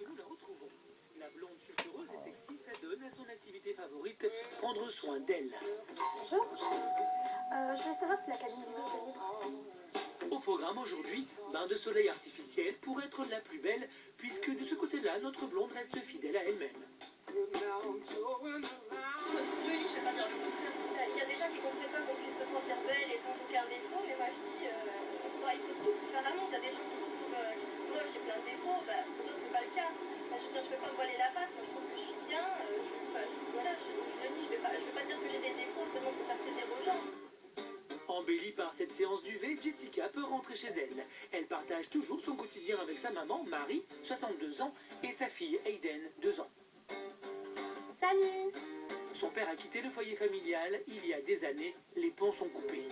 que nous la retrouvons. La blonde sulfureuse et sexy s'adonne à son activité favorite, prendre soin d'elle. Bonjour. Je voulais savoir si la cabine du bain est libre. Au programme aujourd'hui, bain de soleil artificiel pour être la plus belle, puisque de ce côté-là, notre blonde reste fidèle à elle-même. Je me trouve jolie, je vais pas dire le contraire. Il y a des gens qui comprennent pas qu'on puisse se sentir belle et sans aucun défaut, mais moi je dis, il faut tout pour faire l'amour. Il y a des gens qui se trouvent moches et plein de défauts, pour d'autres c'est pas le cas. Enfin, je veux dire, je vais pas me voiler la face, moi je trouve que je suis bien, voilà, je le dis, je vais pas dire que j'ai des défauts seulement pour faire plaisir aux gens. Embellie par cette séance d'UV, Jessica peut rentrer chez elle. Elle partage toujours son quotidien avec sa maman, Marie, 62 ans, et sa fille, Hayden, 2 ans. Salut. Son père a quitté le foyer familial il y a des années, les ponts sont coupés.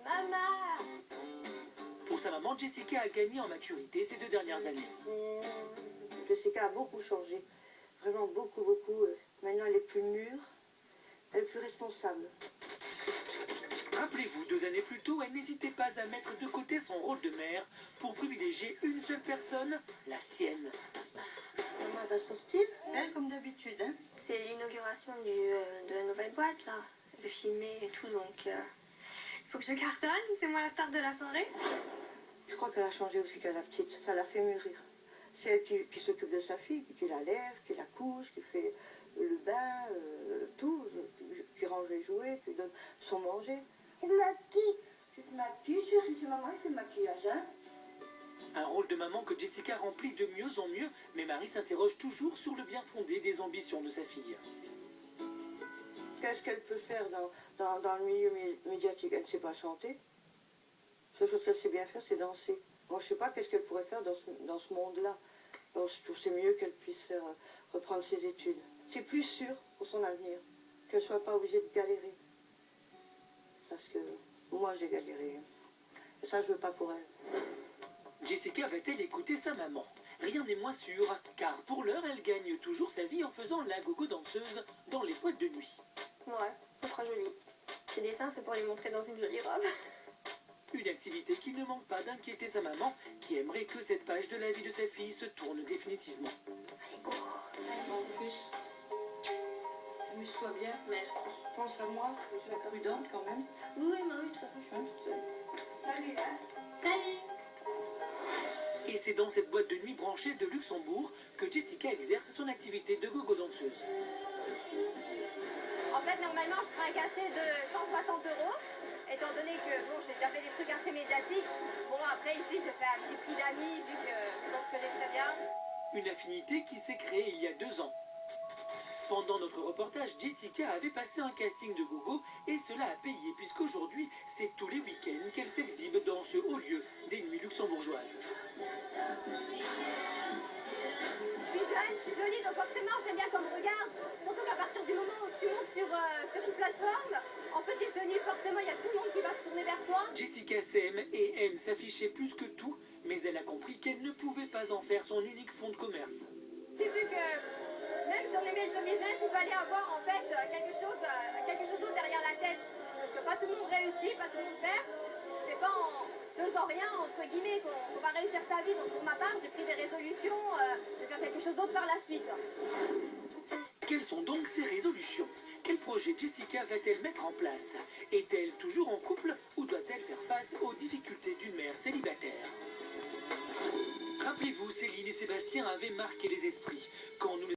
Maman. Pour sa maman, Jessica a gagné en maturité ces 2 dernières années. Jessica a beaucoup changé, vraiment beaucoup. Maintenant, elle est plus mûre, elle est plus responsable. Rappelez-vous, 2 années plus tôt, elle n'hésitait pas à mettre de côté son rôle de mère pour privilégier une seule personne, la sienne. Maman va sortir, elle, comme d'habitude. Hein. C'est l'inauguration de la nouvelle boîte, là. C'est filmé et tout, donc il faut que je cartonne. C'est moi la star de la soirée. Je crois qu'elle a changé aussi qu'à la petite, ça l'a fait mûrir. C'est elle qui s'occupe de sa fille, qui la lève, qui la couche, qui fait le bain, tout, qui range les jouets, qui donne son manger. Tu te maquilles. Tu te maquilles, chérie, c'est maman qui fait le maquillage, hein. Un rôle de maman que Jessica remplit de mieux en mieux, mais Marie s'interroge toujours sur le bien fondé des ambitions de sa fille. Qu'est-ce qu'elle peut faire dans le milieu médiatique? Elle ne sait pas chanter. La seule chose qu'elle sait bien faire, c'est danser. Moi, je ne sais pas qu'est-ce qu'elle pourrait faire dans ce monde-là. Alors, je trouve que c'est mieux qu'elle puisse reprendre ses études. C'est plus sûr pour son avenir, qu'elle ne soit pas obligée de galérer. Parce que moi, j'ai galéré. Et ça, je ne veux pas pour elle. Jessica va-t-elle écouter sa maman? Rien n'est moins sûr, car pour l'heure, elle gagne toujours sa vie en faisant la gogo danseuse dans les boîtes de nuit. Ouais, ça sera joli. Ces dessins, c'est pour les montrer dans une jolie robe. Une activité qui ne manque pas d'inquiéter sa maman, qui aimerait que cette page de la vie de sa fille se tourne définitivement. Allez, go. En plus, amuse-toi bien. Merci. Pense à moi, je suis prudente quand même. Oui, mais oui, de toute façon, je suis pas toute seule. Salut, hein. Salut. Et c'est dans cette boîte de nuit branchée de Luxembourg que Jessica exerce son activité de gogo danseuse. En fait, normalement, je prends un cachet de 160 €, étant donné que, bon, j'ai déjà fait des trucs assez médiatiques. Bon, après, ici, j'ai fait un petit prix d'amis, vu qu'on se connaît très bien. Une affinité qui s'est créée il y a 2 ans. Pendant notre reportage, Jessica avait passé un casting de gogo et cela a payé puisqu'aujourd'hui, c'est tous les week-ends qu'elle s'exhibe dans ce haut lieu des nuits luxembourgeoises. Je suis jeune, je suis jolie, donc forcément, j'aime bien qu'on me regarde. Surtout qu'à partir du moment où tu montes sur une plateforme, en petite tenue, forcément, il y a tout le monde qui va se tourner vers toi. Jessica s'aime et aime s'afficher plus que tout, mais elle a compris qu'elle ne pouvait pas en faire son unique fonds de commerce. J'ai vu que même si on aimait le show business, il fallait avoir en fait quelque chose d'autre derrière la tête. Parce que pas tout le monde réussit, pas tout le monde perce. C'est pas en faisant rien, entre guillemets, qu'on va réussir sa vie. Donc pour ma part, j'ai pris des résolutions de faire quelque chose d'autre par la suite. Quelles sont donc ses résolutions? Quel projet Jessica va-t-elle mettre en place? Est-elle toujours en couple ou doit-elle faire face aux difficultés d'une mère célibataire? Rappelez-vous, Céline et Sébastien avaient marqué les esprits. Quand nous